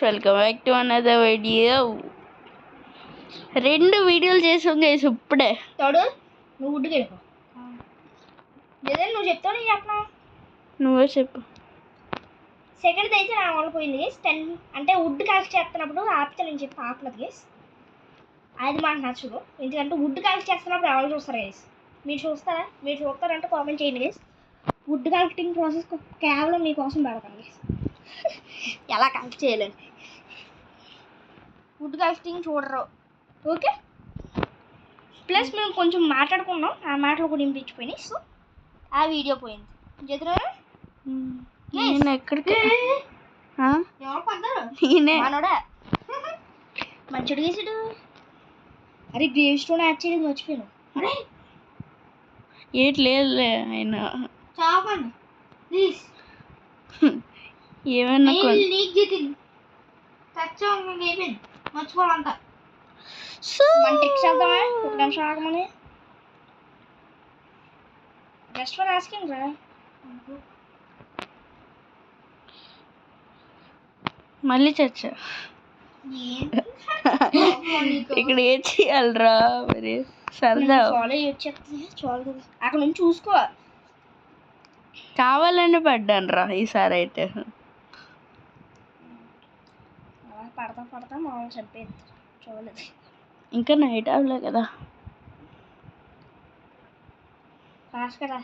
Welcome back to another video. 2 వీడియోలు చేసాం guys ఇప్పుడే. తోడు నువ్వు వుడ్కి వెళ్ళిపో. నువ్వు చెప్తావు నేను చెప్పనా? నువ్వే చెప్పు. సెకండ్ అయితే నా వల్ల పోయింది గేస్. 10 అంటే వుడ్ కలెక్ట్ చేస్తున్నప్పుడు ఆపితే నేను చెప్పి ఆపలేదు గేస్. అది మాకు నచ్చదు, ఎందుకంటే వుడ్ కలెక్ట్ చేస్తున్నప్పుడు ఎవరు చూస్తారు గేస్? మీరు చూస్తారా? మీరు చూస్తారంటే కామెంట్ చేయండి గేస్. వుడ్ కలెక్టింగ్ ప్రాసెస్ కేవలం మీకోసం పెడతాను గేస్. ఎలా కలెక్ట్ చేయాలని వుడ్ కలెక్టింగ్ చూడరు, ఓకే? ప్లస్ మేము కొంచెం మాట్లాడుకున్నాం, ఆ మాటలు కూడా ఇంపించిపోయినాయి, సో ఆ వీడియో పోయింది. చేతురా నేను ఎక్కడికి ఎవరు పడ్డారు? నేనే మనోడా మంచిడు గీసాడు. అరే గ్రేవ్ స్టోన్ యాడ్ చేయడం మర్చిపోయాను. అరే ఏటి లేదులే ఆయన చాపండి ప్లీజ్. ఏమన్నా నీకు జితిన్ ఖర్చు అయిపోయింది, మర్చిపోవాలంట. మన టెక్స్ట్ వెళ్తామా? ఒక నిమిషం ఆగమని. జస్ట్ ఫర్ ఆస్కింగ్ రా. మళ్ళీ చర్చ. ఇక్కడ ఏం చేయాలరా మరి? సరదా అక్కడ నుంచి చూసుకో. కావాలని పడ్డాను రా ఈసారి అయితే. పడతా పడతా మామూలు చంపేది చూడలేదు. ఇంకా నైట్ అవ్వలే కదా. ఫాస్ట్ కదా.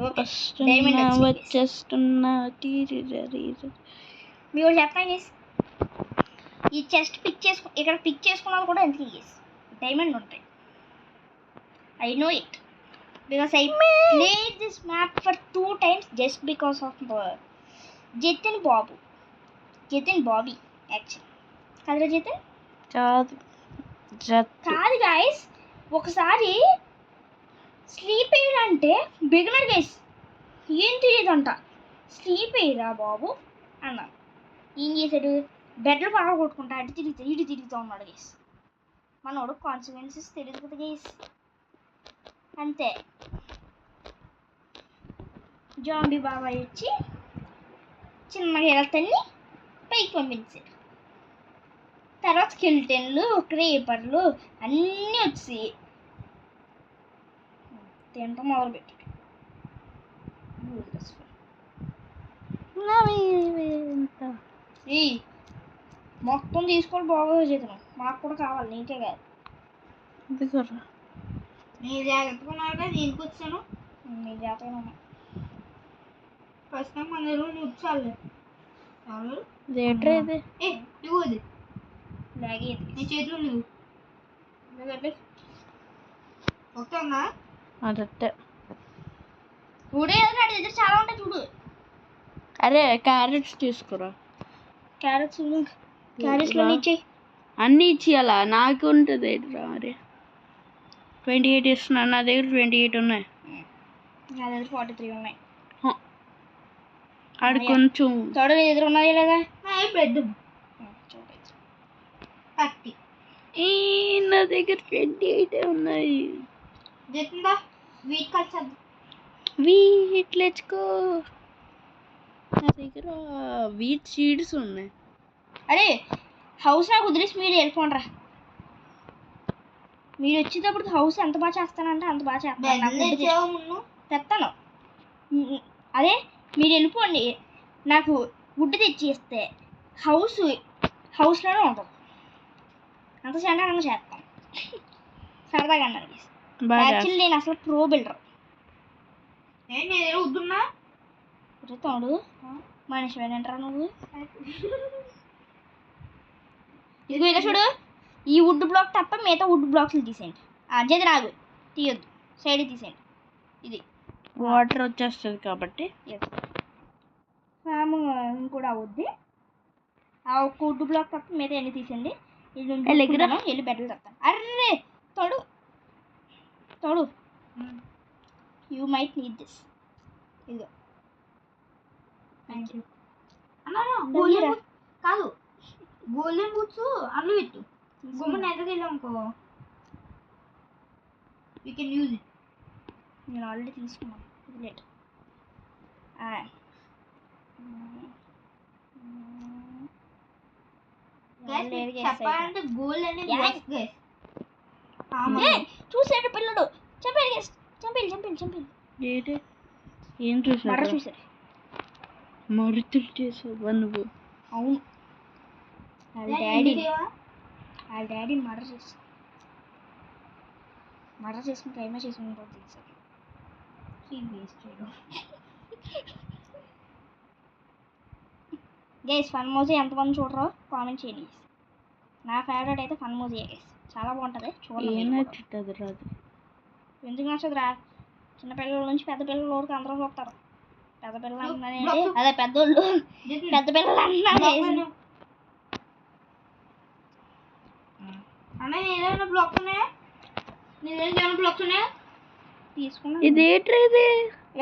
వచ్చేస్తున్నా. మీరు చెప్పండి. ఈ చెస్ట్ పిక్ చేసుకో, ఇక్కడ పిక్ చేసుకున్నది కూడా ఎందుకు గేస్ డైమండ్ ఉంటాయి. I know it because I played this map for 2 times just because of Jatin Bobby actual. కదరా జతిన్? కాదు గైస్, ఒకసారి స్లీప్ ఎయిర్ అంటే బిగినర్ గైస్ ఏం తెలియదంట. స్లీప్ ఎయిరా బాబు అన్నా. ఏం చేశాడు? బెడ్లు పగల కొట్టుకుంటా అటు తిరుగుతూ ఉన్నాడు గేస్. మనోడు కాన్సిక్వెన్సెస్ తెలియదు కదా గేస్, అంతే. జాంబీ బాబాయ్ వచ్చి చిన్నగా వెళ్తాన్ని పైకి పంపించాడు. తర్వాత స్కెల్టన్లు క్రేపర్లు అన్నీ వచ్చి తింటాం మొదలుపెట్టాడు. మొత్తం తీసుకొని బాగోదు చేతును, మాకు కూడా కావాలి, నీకే కాదు. నీ జాగ్రత్తగా ఉన్నారుగా, దీనికి వచ్చాను. నీ జాగ్రత్తగా ఉన్నా. ఫస్ట్ టైం మన దగ్గర నువ్వు చాలు ఇవ్వదు లాగేది నీ చేతులు నువ్వు ఓకే అన్నా. అదట్టే చూడే నా దగ్గర చాలా ఉంటాయి చూడు. అరే క్యారెట్స్ తీసుకురా. క్యారెట్స్లో ఇచ్చేయి. అన్నీ ఇచ్చేయాలా? నాకు ఉంటుంది రా మరి. 28 ఇస్తున్నాను, నా దగ్గర 28 ఉన్నాయి. నా దగ్గర 43 ఉన్నాయి. ఆడు కొంచెం చూడ నీ దగ్గర ఉన్నాయి లేదా? పెద్ద 30. నా దగ్గర 28 ఉన్నాయి. వీట్ లెచ్చుకో. నా దగ్గర వీట్ సీడ్స్ ఉన్నాయి. అరే హౌస్ నాకు వదిలేసి మీరు వెళ్ళిపోండి రా. మీరు వచ్చేటప్పుడు హౌస్ ఎంత బాగా చేస్తానంటే అంత బాగా చేస్తాను. తెస్తాను. అదే మీరు వెళ్ళిపోండి, నాకు వుడ్ తెచ్చి ఇస్తే హౌస్లోనే ఉంటుంది. అంత చండాలంగా చేస్తాను, సరదాగా అన్నారు. యాక్చువల్లీ నేను అసలు ప్రో బిల్డర్. నేను వద్దున్నా తోడు మనిషి ఏంటరా నువ్వు? ఇదిగో ఇక చూడు, ఈ వుడ్ బ్లాక్ తప్ప మిగతా వుడ్ బ్లాక్స్లు తీసేయండి. అజేది రాదు, తీయొద్దు, సైడ్ తీసేయండి. ఇది వాటర్ వచ్చేస్తుంది కాబట్టి కూడా అవుద్ది. ఆ ఒక్క వుడ్ బ్లాక్ తప్ప మిగతా ఎన్ని తీసేయండి. వెళ్ళి బెడ్లు తప్పాను. అర్రే తోడు యూ మైట్ నీడ్ దిస్. ఇదిగో కాదు, గోల్డెన్ బూట్స్ అల్లు పెట్టు. గుమ్మని ఎక్కడికి వెళ్ళాం అనుకో, యూ కెన్ యూజ్ ఇట్. నేను ఆల్రెడీ తీసుకున్నాను. ఇది లేట్. చెప్పాలంటే గోల్ అనేది చూసాడు పిల్లడు. చంపేది గైస్, చంపేది. ఏం చూసాడు? చూసాడు. మరుతులు చేసావా నువ్వు? అవును, వాళ్ళ డాడీ మర్డర్ చేసుకుని క్రైమే చేసుకుని తెలుసాడు. గైస్ ఫన్ మోజీ ఎంతమంది చూడరో కామెంట్ చేయండి. నా ఫేవరెట్ అయితే ఫన్ మోజీ గైస్, చాలా బాగుంటుంది చూడండి. ఎందుకు నచ్చదురా? చిన్నపిల్లల నుంచి పెద్ద పిల్లల వరకు అందరూ చూస్తారు. పెద్ద పిల్లలు అంటున్నానంటే అదే పెద్దోళ్ళు, పెద్ద పిల్లలు అంటున్నారు. అన్న ఏదైనా బ్లాక్స్ ఉన్నాయా? తీసుకున్నా. ఇదేంటి ఇది?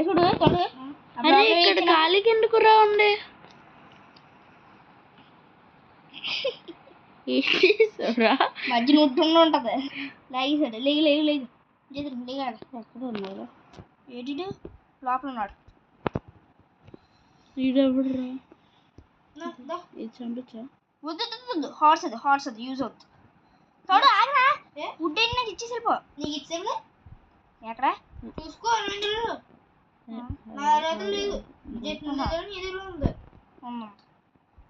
చూడు ఇక్కడ ఖాళీకి ఎందుకు రా ఉంది? మధ్య నుట్టుండి ఉంటది. లేగిసాడు. లేగు దిగాడు. ఎక్కడ ఉన్నారు? ఏంటి లోపల ఉన్నాడు. ఈడెవడురా? చంపచ్చా? వద్దు హార్స్ అది యూజ్ అవుతుంది. చూడు ఆగరా, వుడ్ ఏంటి నాకు ఇచ్చేసి వెళ్ళిపో. నీకు ఇచ్చేది ఎక్కడ చూసుకో.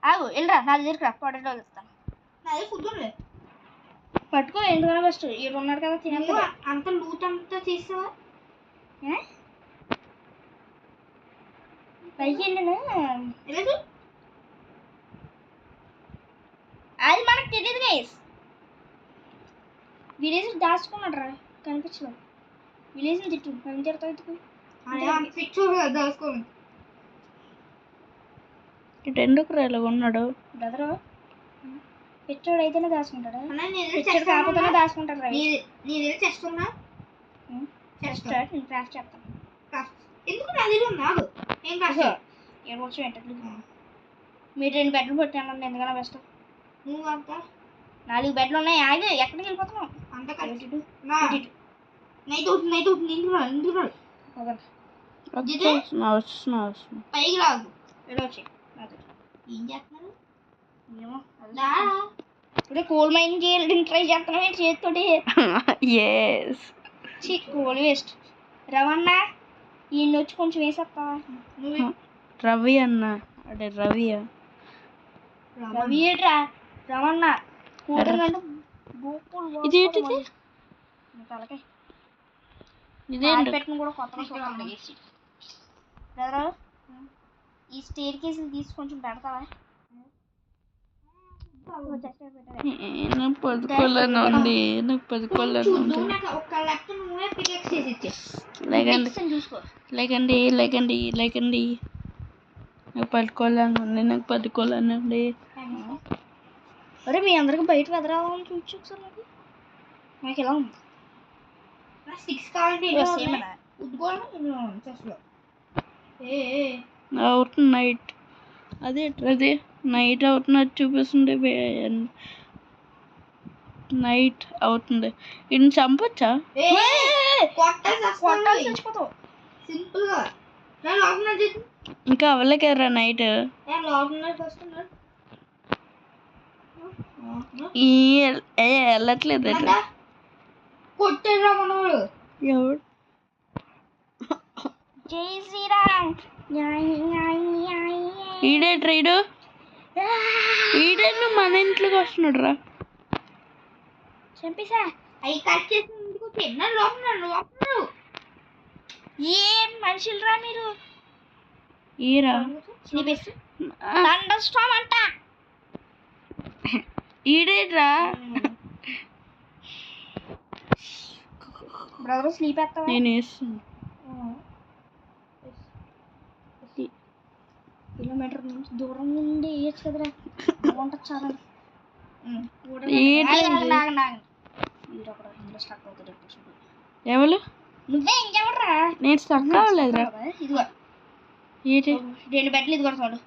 ఆగు వెళ్ళరా, నా దగ్గరికి రా, పొటాటో ఇస్తాను. పట్టుకో, ఎందుకన్నా ఫస్ట్ ఇక్కడ ఉన్నాడు కదా తినేస్తా. అంత లూట్ అంతా చేసావా? పైకి వెళ్ళను. అది మనకు తెలియదు గైస్. విలేజ్ దాచుకున్నాడు రా, కనిపించలేదు. విలేజ్ తిట్టు, మనం తిడతావు. దాచుకోండి. ఇటు ఎందుకు రా ఇలా ఉన్నాడు? బ్రదరు పిచ్చోడు అయితేనే దాచుకుంటాడు, పిచ్చోడు కాకపోతేనే దాచుకుంటాడు. నేను చేస్తున్నా, నేను క్రాఫ్ట్ చేస్తాను. ఎందుకు నా దగ్గర ఉన్నాడు? ఏం కాదు ఏమొచ్చు ఏంటది. మీరు 2 బెడ్లు పెట్టాను, ఎందుకన్నా బెస్ట్. నువ్వు అంతా 4 బెడ్లు ఉన్నాయి. ఆగి ఎక్కడికి వెళ్ళిపోతున్నావు? అంత కలిసి పైకి రాదు. వచ్చి ఏం చేస్తున్నారు? ఏమో ఇప్పుడే కోల్ మైన్ చేయాలి ట్రై చేస్తున్నాను చేతితోటి. Coal waste. రవణ ఈయన వచ్చి కొంచెం వేసేస్తావా? రవి అన్న, అదే రవియా? రవి ఏట్రా రవణ కూతురు తలకాయ పెట్టిన కూడా కొత్త ఈ స్టేర్ కేసులు తీసి కొంచెం పెడతావా? పదుకోలేనండి, నాకు పదుకోలేనండి. లేకండి నాకు పడుకోలేనండి, నాకు పడుకోలేనండి. అరే మీ అందరికి బయట వెదరాలని చూసి ఒకసారి నాకు ఎలా ఉంది? 6 కావాలంటే అవుతుంది నైట్. అదే నైట్ అవుతున్నట్టు చూపిస్తుంది. నైట్ అవుతుంది. ఇన్ని చంపొచ్చా? ఇంకా అవ్వలేకరా నైట్. వెళ్ళట్లేదు. ఎవడు? జై శ్రీరామ్. ఈడేట్రా ఈడేను మన ఇంట్లోకి వస్తున్నాడు రా. చంపేసా. అవి కట్ చేసి ఏం మనుషులు రా మీరు? ఈరా అంట. ఈడేట్రా బ్రదర్ స్లీప్ వేస్తావా? నేను వేస్తున్నా. కిలోమీటర్ నుంచి దూరం నుండి వేయచ్చు కదరా, బాగుంటుంది చాలా. ఎవరు? నువ్వే ఇంకెవడరా? నేను స్టక్ అవ్వలేదురా. ఇదిగో 2 బెడ్లు. ఇది కూడా చూడు.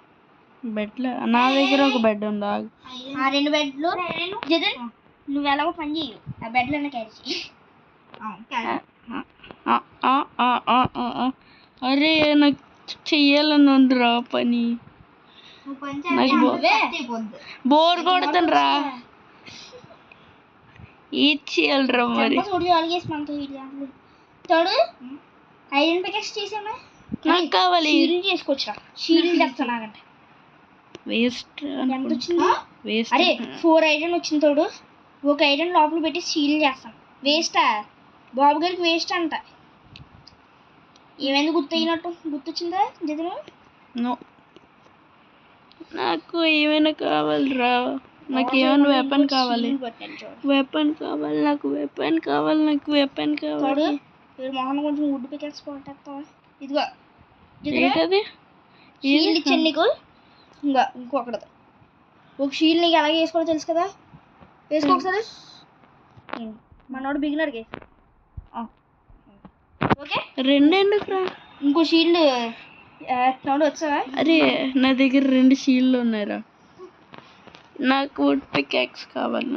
బెడ్లు నా దగ్గర ఒక బెడ్ ఉందా? ఆ 2 బెడ్లు జగన్ నువ్వు ఎలాగో పని చేయు, ఆ బెడ్లు అన్న క్యారీ చెయ్యి. అరే నాకు చెయ్యాలని ఉందిరా పని. బోర్ కొడుతుండ్రా ఇచ్చేయాలరా మరి తోడు ఐరన్ ప్యాకెట్స్ చేసామా నాకు కావాలి షీల్డ్ చేసుకోవచ్చురా షీల్డ్ చేస్తానంటే వేస్ట్ ఎంత వచ్చింది వేస్ట్ అరే 4 ఐరన్ వచ్చింది తోడు ఒక ఐరన్ లోపల పెట్టి షీల్డ్ చేస్తాం వేస్టా బాబు గారికి వేస్ట్ అంట ఏమైంది గుర్తొచ్చిందా జగన్ నో నాకు ఏమైనా కావాలిరా నాకు ఏమైనా వెపన్ కావాలి నాకు వెపన్ కావాలి మొహన్ కొంచెం వుడ్ పికెట్స్ కొట్టేస్తావా ఇదిగో ఏంటది షీల్డ్ ఇచ్చాను నీకు ఇంకొకటి ఒక షీల్డ్ నీకు ఎలాగే వేసుకోవాలో తెలుసు కదా వేసుకో ఒకసారి మనోడు బిగినర్కి ఓకే రెండెందుకురా ఇంకో షీల్డ్ తోడు వచ్చావా అరే నా దగ్గర 2 షీల్డ్లు ఉన్నాయిరా నాకు వుడ్ పికాక్స్ కావాలి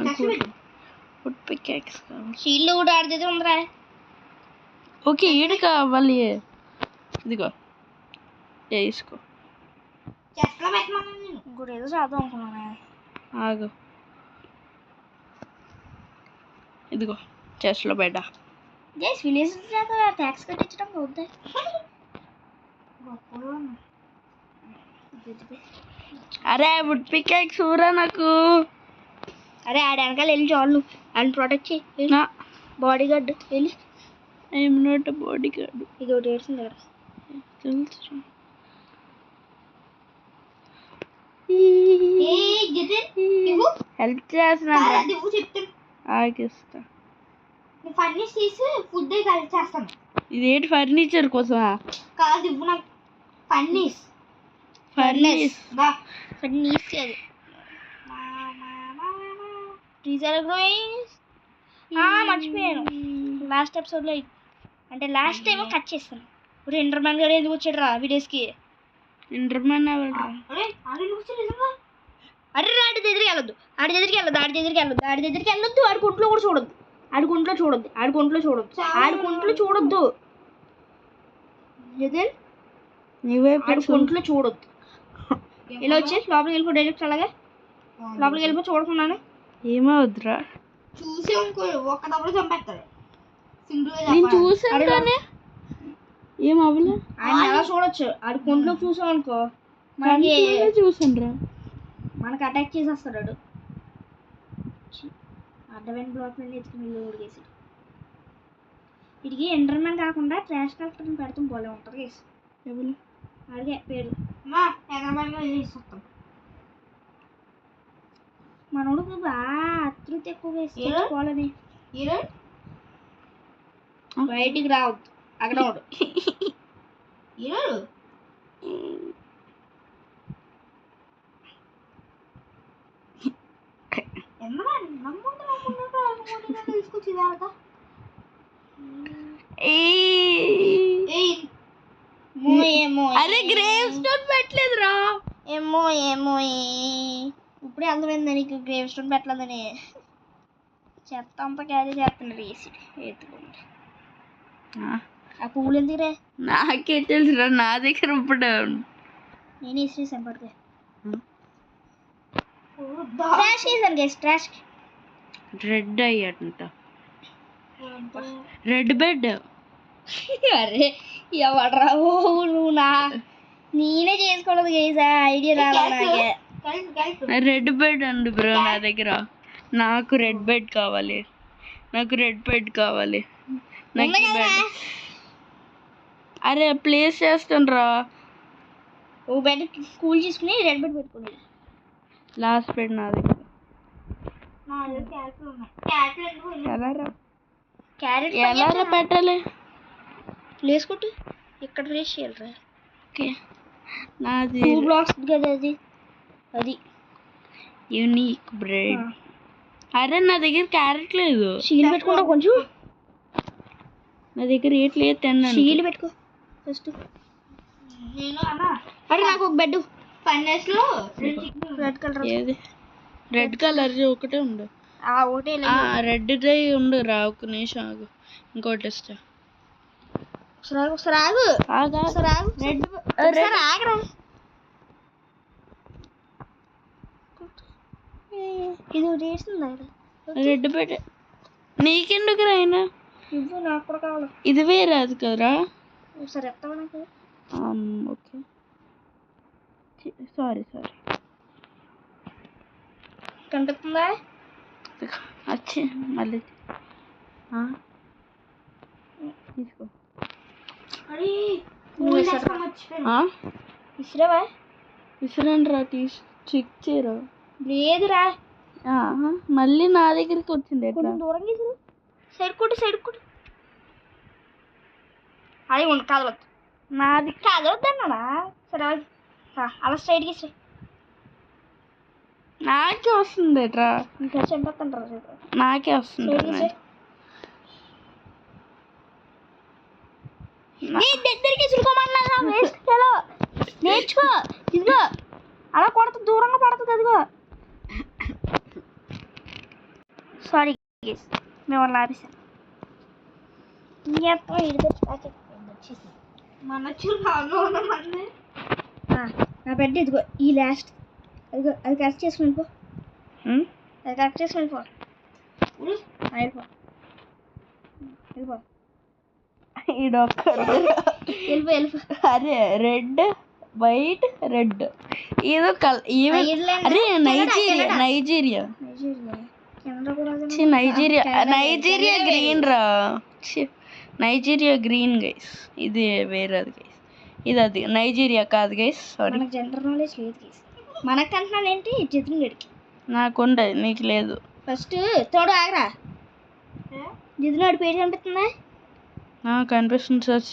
షీల్డ్ కూడా ఆడితే ఉందిరా ఓకే ఈడు కావాలి ఇదిగో వేసుకో ఇంకోటి ఏదో చేద్దాం అనుకున్నాను ఆగు ఇదిగో చెస్ట్లో పెట్టా విలేజ్ ట్యాక్స్ కట్టించడం వద్దా అరే వుడ్ పికాక్స్ ఊరా నాకు అరే ఆడ వెనకాల వెళ్ళి చాలు అండ్ ప్రొటెక్ట్ చేయి బాడీ గార్డ్ వెళ్ళి ఐఎమ్ నాట్ బాడీ గార్డ్ ఇది ఒకటి ఏడ్చింది కదా తెలుసు హెల్ప్ చేస్తున్నా ఆగిస్తా ఫర్నిచర్ తీసి ఫుడ్ కలిసి చేస్తాను ఇదేంటి ఫర్నిచర్ కోసమా కాదు ఇవ్వు నాకు ఫర్నిచ్ అది మర్చిపోయాను లాస్ట్ ఎపిసోడ్లో అంటే లాస్ట్ టైం కట్ చేస్తాను ఇప్పుడు ఇంటర్మ్యాన్ గారు ఎందుకు వచ్చాడు రా వీడియోస్కి ఇంటర్మ్యాన్ ఎవరు అరే ఆడి దగ్గరికి వెళ్ళొద్దు ఆడి దగ్గరికి వెళ్ళొద్దు ఆడి కొంట్లో కూడా చూడొద్దు ఆడి కొంట్లో చూడొద్దు జగన్ ఆడి కొంట్లో చూడొద్దు ఇలా వచ్చి లోపలికి వెళ్ళిపో డైరెక్ట్ అలాగే లోపలికి వెళ్ళిపో చూడకున్నాను ఏమవుద్దురా చూసి ఒక్కదప్పుడు చంపేస్తాడు నేను చూసాను కానీ ఏం అవ్వలే ఆయన ఎలా చూడొచ్చు ఆడి కొంట్లో చూసాం అనుకో చూసాను మనకు అటాక్ చేసేస్తాడు వాడు అడ్డమైన బ్లాక్ మీద ఎత్తుకుని ఇల్లు ఊడిగేసి వీడికి ఎండర్మ్యాన్ కాకుండా ట్రాష్ కలెక్టర్ని పెడతాం పోలే ఉంటుంది కేసు ఎవరు అడిగే పేరు మనోడు బాగా అతృప్తి ఎక్కువ వేసుకోవాలని బయటికి రావద్దు అక్కడ వాడు అరే గ్రేవ్ స్టోన్ పెట్టలేదురా ఏమో ఇప్పుడే అర్థమైంది నీకు గ్రేవ్ స్టోన్ పెట్టలేదని చెత్త అంతా క్యారీ చేస్తున్నాడు వేసి ఎత్తుకుంటే ఆ పువ్వులు ఎందుకురే నాకే తెలుసురా నా దగ్గర ఇప్పుడు నేను వేసేసాను పడితే ట్రాష్ వేసాను గేస్ ట్రాష్ రెడ్ అయ్యాడంట రెడ్ బెడ్ అరే ఎవడరా నువ్వు నేనే చేసుకోలేదు గేసా ఐడియా రాలే నాకే రెడ్ బెడ్ అండి బ్రో నా దగ్గర నాకు రెడ్ బెడ్ కావాలి నాకు బెడ్ అరే ప్లేస్ చేస్తాను రా ఓ బెడ్ కూల్ చేసుకుని రెడ్ బెడ్ పెట్టుకుని లాస్ట్ బెడ్ నా దగ్గర ఎలా పెట్టాలి ప్లేస్ కొట్టు ఇక్కడ ప్లేస్ చేయాలరా ఓకే నాది 2 బ్లాక్స్ కదా అది యూనిక్ బ్రెడ్ అరే నా దగ్గర క్యారెట్ లేదు షీల్ పెట్టుకుంటా కొంచెం నా దగ్గర ఏట్ లేదు తిన్నాను షీల్ పెట్టుకో ఫస్ట్ నేను అరే నాకు ఒక బెడ్ ఫైనల్స్లో రెడ్ కలర్ ఏది రెడ్ కలర్ ఒకటే ఉండు ఒకటే రెడ్ డ్రై ఉండు రా ఒక నిమిషం ఆగు ఇంకోటి ఇస్తా ఒకసారి ఆగు రెడ్ ఆగరా ఇది వేస్తుందా రెడ్ పెట్ట నీకెందుకు రాయినా ఇవ్వు, నాకు కూడా కావాలి. ఇది వేరేది కదరా. సరే ఎత్తావా నాకు? ఓకే సారీ కనిపిస్తుందా? వచ్చి మళ్ళీ తీసుకో. అరే ఆ? విసిరావా? విసిరండి రా, చెక్ చేయరా. లేదురా, మళ్ళీ నా దగ్గరికి వచ్చింది. ఎట్లా కొంచెం దూరంగా విసిరు. సైడ్ కొట్టు. అది ఉండు, కదలొద్దు. నాది కదలొద్దు అన్నాడా? సరే అలా స్ట్రైట్గా ఇస్తే నాకే వస్తుంది. ఎట్రా ఇంకా చంపేస్తాను. నాకే వస్తుంది. దగ్గరికి ఇసురుకోమన్నా నేర్చుకో. ఇదిగో అలా కొడతా, దూరంగా పడుతుంది. అదిగో సారీ మిమ్మల్ని ఆపేసాను. నా బిడ్డ ఇదిగో ఈ లాస్ట్. అదిగో అది కరెక్ట్ చేసుకుని పో. అది కరెక్ట్ చేసుకుని పో. వెళ్ళిపో. వెళ్ళిపో. అరే రెడ్ వైట్ రెడ్ ఏదో అరే నైజీరియా నైజీరియా గ్రీన్ రా. Nigeria green guys. ఇది వేరేది గైస్. ఇది అది నైజీరియా కాదు గైస్. సారీ, మనకు జనరల్ నాలెడ్జ్ లేదు గైస్. మనకంటున్నాను ఏంటి జితిన్ గడికి. నాకుండదు, నీకు లేదు. ఫస్ట్ తోడు ఆగరా. జితిన్ వాడి పేరు కనిపిస్తుందా? కనిపిస్తుంది సార్.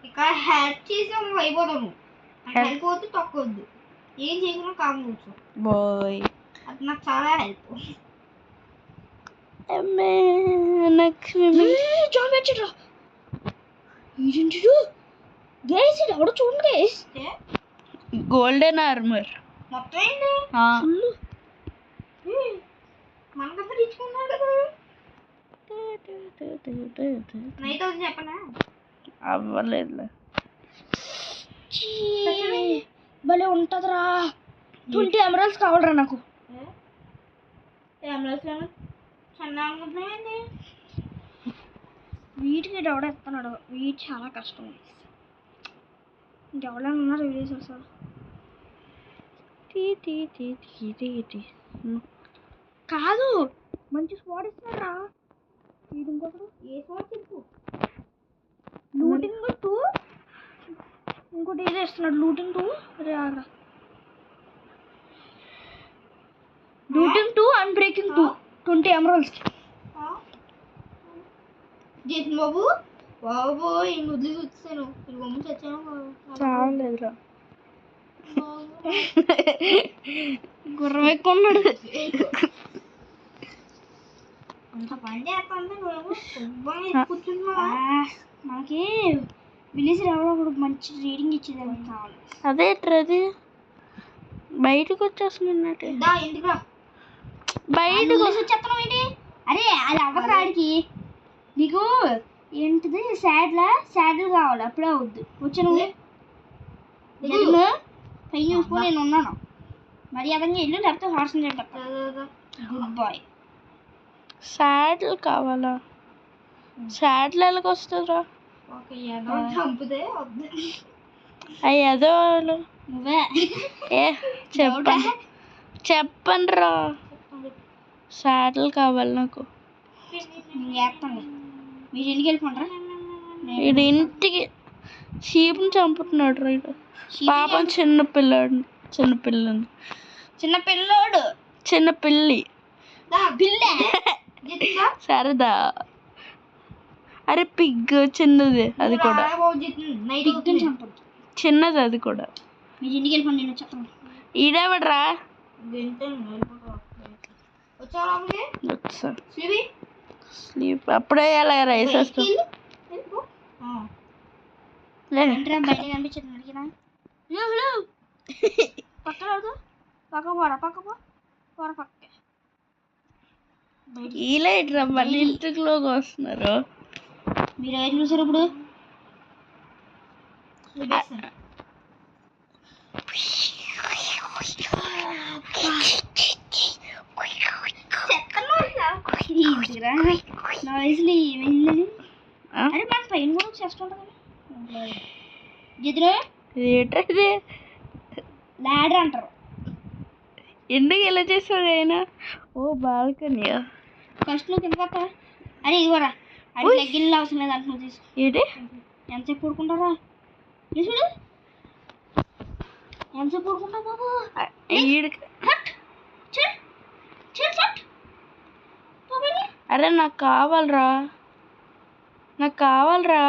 ఇక్కడ హెల్ప్ చేసాము అయిపోతాము. హెల్ప్ తక్కువద్దు, ఏం చేయకుండా కాము కూర్చో బాయ్. అది నాకు చాలా హెల్ప్. ఎవడో చూడండి గోల్డెన్ ఆర్మర్ మొత్తం ఏంటి మనకంతా తెచ్చుకున్నాడు కదా. నైట్ అవుతుంది చెప్పనా? అవ్వలేదులే. భలే ఉంటుందిరా. 20 ఎమరాల్డ్స్ కావాలరా నాకు. వీటికి డౌట్ ఎత్తున్నాడు. వీటి చాలా కష్టం. ఇంకెవరైనా ఉన్నారు వీడియోస్ అసలు? కాదు, మంచి స్పాట్ ఇస్తున్నారా. ఇంకొకటి ఏ స్పాట్ చెప్పు. లూటింగ్ 2 ఇంకోటి ఏదో ఇస్తున్నాడు. Looting 2 looting 2 and breaking 2 20 emeralds. Jeethan Babu ఈ ముద్దు చూస్తాను. బొమ్మ చచ్చాను. చాలేదురా. గుర్రం ఎక్కువ ఉన్నాడు. అంత పని చేస్తాను. మనకి విలేజ్ ఎవరో ఒకడు మంచి రీడింగ్ ఇచ్చేది కావాలి. అదే అది బయటకు వచ్చేస్తున్నట్టు. ఎందుకు బయటకు వచ్చేస్తున్నావు ఏంటి? అరే అది అవ్వదు రాడికి. నీకు ఏంటిది శాడిల్ కావాలి. అప్పుడే అవుద్ది. వచ్చాను పై చూసుకొని నేను ఉన్నాను. మరి అదన్నీ ఇల్లు లేకపోతే హార్స్ గుడ్ బాయ్. శాడిల్ కావాలా? శాడిల్ ఎలాగ వస్తుందిరా? చంపుతే అయ్యదో నువ్వే చెప్పండి రా. శాడిల్ కావాలి నాకు. వేస్తాను. మీరు ఇంటికి వెళ్ళిపోంటారా? వీడు ఇంటికి షీప్ని చంపుతున్నాడు రా. పాపం చిన్నపిల్లాడు. చిన్నపిల్లి సరదా. అరే పిగ్ చిన్నది, అది కూడా చిన్నది, అది కూడా. మీరు ఇంటికి వెళ్ళిపోండి. నేను చెప్తాను. ఈడేవడరా? స్లీప్ అప్పుడే ఎలా రైసేస్తా. బయట కనిపించింది. అడిగినా పక్క ఇలా ఇట్రా మళ్ళీ ఇంటిలోకి వస్తున్నారు. మీరు ఏం చూసారు ఇప్పుడు? నా వయసులో ఏమైందని ఆ? అరే మన పైన కూడా చేస్తుంటుంది జిద్దురు ఏంటది ల్యాడర్ అంటారు. ఎందుకు ఎలా చేస్తాడు ఆయన? ఓ బాల్కనీయా? ఫస్ట్ నువ్వు కింద కట్టా అరే ఇవ్వరా అది లెగ్గిన్లు అవసరం లేదు అంటున్నావు తీసు ఏంటి? ఎంతసేపు పడుకుంటారా చూడు ఎంతసేపు పడుకుంటావు బాబు ఈడికి హట్ చెట్ చెట్ చెట్ బాబేని అరే నాకు కావాలరా, నాకు కావాలరా.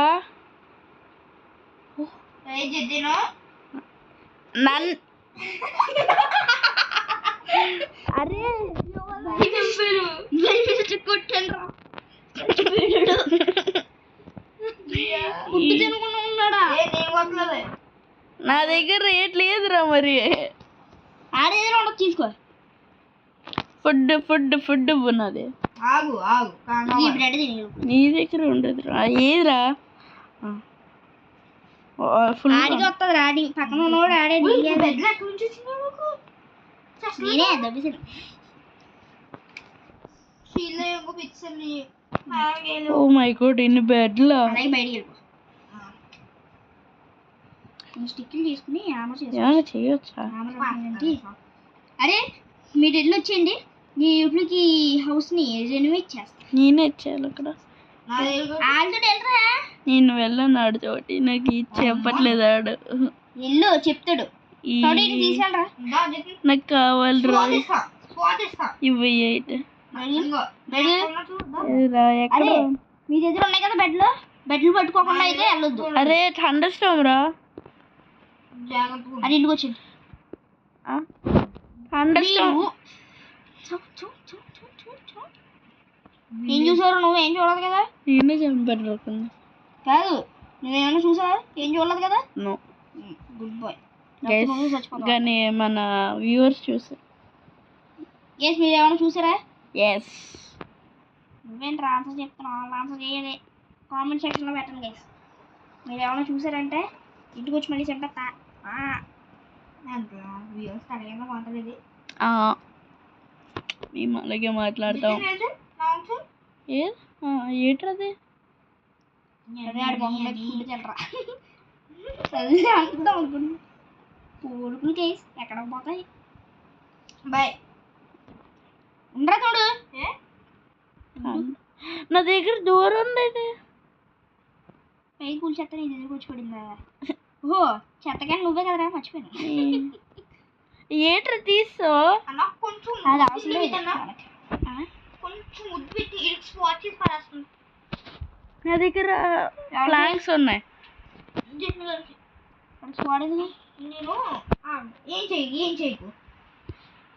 ఏ జిద్దినో నన్ను అరే కొట్టండ్రా ఫుడ్ తినకుండా ఉన్నాడా నా దగ్గర రేట్ లేదురా మరి. ఆడేదో ఉండదు తీసుకో ఫుడ్ ఫుడ్ ఫుడ్ ఉన్నది. ఆగు ఆగు ఈ బ్రెడ్ తిని నీ దగ్గర ఉండదురా. ఏదిరా? ఫుల్ ఆడికి వస్తుంది రాడి పక్కన ఉన్నవాడు ఆడే నేనే దబ్బిసాను ఓ మై గాడ్, ఇన్ని బెడ్లా? అలాగే బయటికి వెళ్ళిపో స్టిక్లు తీసుకుని ఆమర్ ఏమైనా చేయొచ్చా? ఏంటి అరే మీరు వెళ్ళి వచ్చేయండి నీ ఇప్పటికి హౌస్ని రెనోవేట్ చేస్తా నేనే ఇచ్చేయాలి అక్కడ. ఆల్రెడీ వెళ్ళరా నేను వెళ్ళను ఆడితోటి, నాకు ఇది చెప్పట్లేదు ఆడు. వెళ్ళు చెప్తాడు ఈ తీసుకెళ్ళరా నాకు కావాలిరా. ఇవి ఎక్కడ? అరే మీ దగ్గర ఉన్నాయి కదా బెడ్లు పట్టుకోకుండా అయితే వెళ్ళొద్దు. అరే థండర్ స్టార్మ్ రా. అది ఇంటికి వచ్చింది థండర్ స్టార్మ్. ఏం చూసారు నువ్వు ఏం చూడదు కదా నేనే చంపాను రాకుండా. కాదు నువ్వేమైనా చూసావా ఏం చూడలేదు కదా నో గుడ్ బాయ్ కానీ మన వ్యూవర్స్ చూసారు. ఎస్ మీరు ఏమైనా చూసారా ఎస్. నువ్వేంటి ఆన్సర్ చెప్తున్నావు ఆన్సర్ చేయాలి కామెంట్ సెక్షన్లో పెట్టండి గైస్ మీరు ఏమైనా చూసారంటే ఇంటికి వచ్చి మళ్ళీ చెప్పేస్తా వ్యూవర్స్ అలాగే మాట్లాడేది మేము అలాగే మాట్లాడతాం. ఏంటది? పూడుకులు కేసు ఎక్కడ పోతాయి బాయ్ ఉండరా చూడు నా దగ్గర దూరం ఉండేది. పై కూల్ చెత్త నీ దగ్గర కూర్చోబడిందా ఓహో చెత్తగాని నువ్వే కదరా మర్చిపోయాను ఏంట్రా తీసో అది అవసరం లేదు నా దగ్గర ప్లాంక్స్ ఉన్నాయి. చూడదు నేను ఏం చేయకు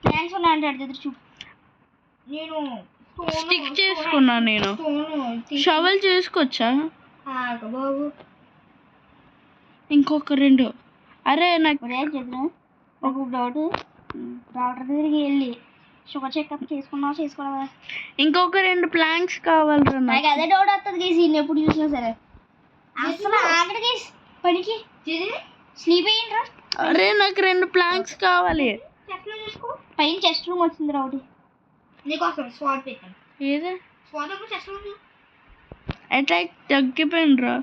ప్లాంక్స్ ఉన్నాయంటే అడి దగ్గర చూపు నేను స్టిక్ చేసుకున్నాను. నేను షవల్ చేసుకొచ్చా బాబు ఇంకొక 2. అరే నాకు చెప్పిన ఒక డౌట్ డాక్టర్ దగ్గరికి వెళ్ళి షుగర్ చెకప్ చేసుకున్నావా చేసుకోవా ఇంకొక 2 ప్లాంక్స్ కావాలరా నాకు అదే డౌట్ వస్తుంది కేసి ఎప్పుడు చూసినా సరే అసలు ఆగడికి పనికి స్లీప్ అయ్యిండ్రా. అరే నాకు 2 ప్లాంక్స్ కావాలి. పైన చెస్ట్ రూమ్ వచ్చింది రావుడి నీకోసం స్వాట్ పెట్టాను ఏదే స్వాట్ చెస్ట్ రూమ్ అటాక్ తగ్గిపోయిండ్రా.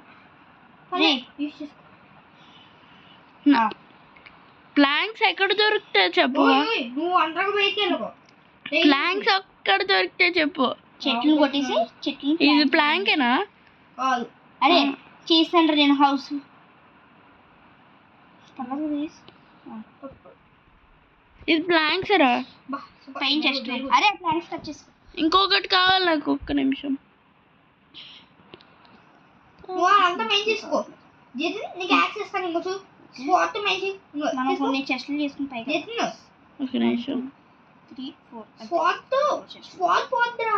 ప్లాంక్స్ ఎక్కడ దొరికితే చెప్పు. నువ్వు అందరికి పోయితే ప్లాంక్స్ ఎక్కడ దొరికితే చెప్పు. చెట్లు కొట్టేసి చెట్లు ఇది ప్లాంకేనా? అరే చేస్తాను నేను హౌస్ ఇది ప్లాంక్స్ రా. పైన చెస్ట్ అరే ప్లాంక్స్ టచ్ చేసుకో. ఇంకొకటి కావాలి నాకు. ఒక్క నిమిషం. అంతా మెయిన్ చేసుకో నీకు యాక్సెస్ ఇస్తాను. ఇంకొచ్చు స్పాట్ మెయిన్ మనం కొన్ని చెస్ట్లు చేసుకుని పైకి ఒక నిమిషం. 3 4 స్పాట్ పోద్దిరా.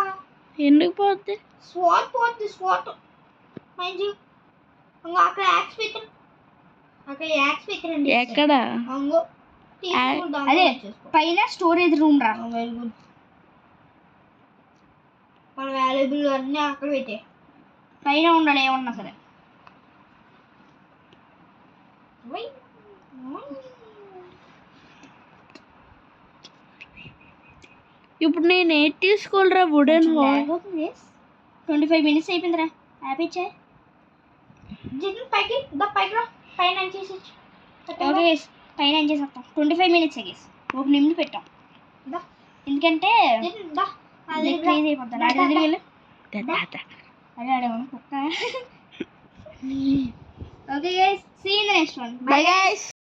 ఎందుకు పోద్ది? స్పాట్ మెయిన్ అక్కడ యాక్స్ పెట్టండి. ఎక్కడ? అదే పైన స్టోరేజ్ రూమ్ రా. వెరీ గుడ్ మన వాల్యుబుల్ అన్నీ అక్కడ పెట్టే పైన ఉండాలి ఏమన్నా సరే. ఇప్పుడు నేను ఏది తీసుకోవాలరా వుడెన్ హాల్ 25 మినిట్స్ అయిపోయిందిరా హ్యాపీ చే పైకి పైకి రా పైన చేసి ఓకే గైస్ పైన ఏం చేసేస్తాం 25 మినిట్స్ గైస్ ఒక నిమిషం పెట్టాం ఎందుకంటే క్రేజ్ అయిపోతాను అదే ఆడేమో కుక్క okay guys see in the next one bye guys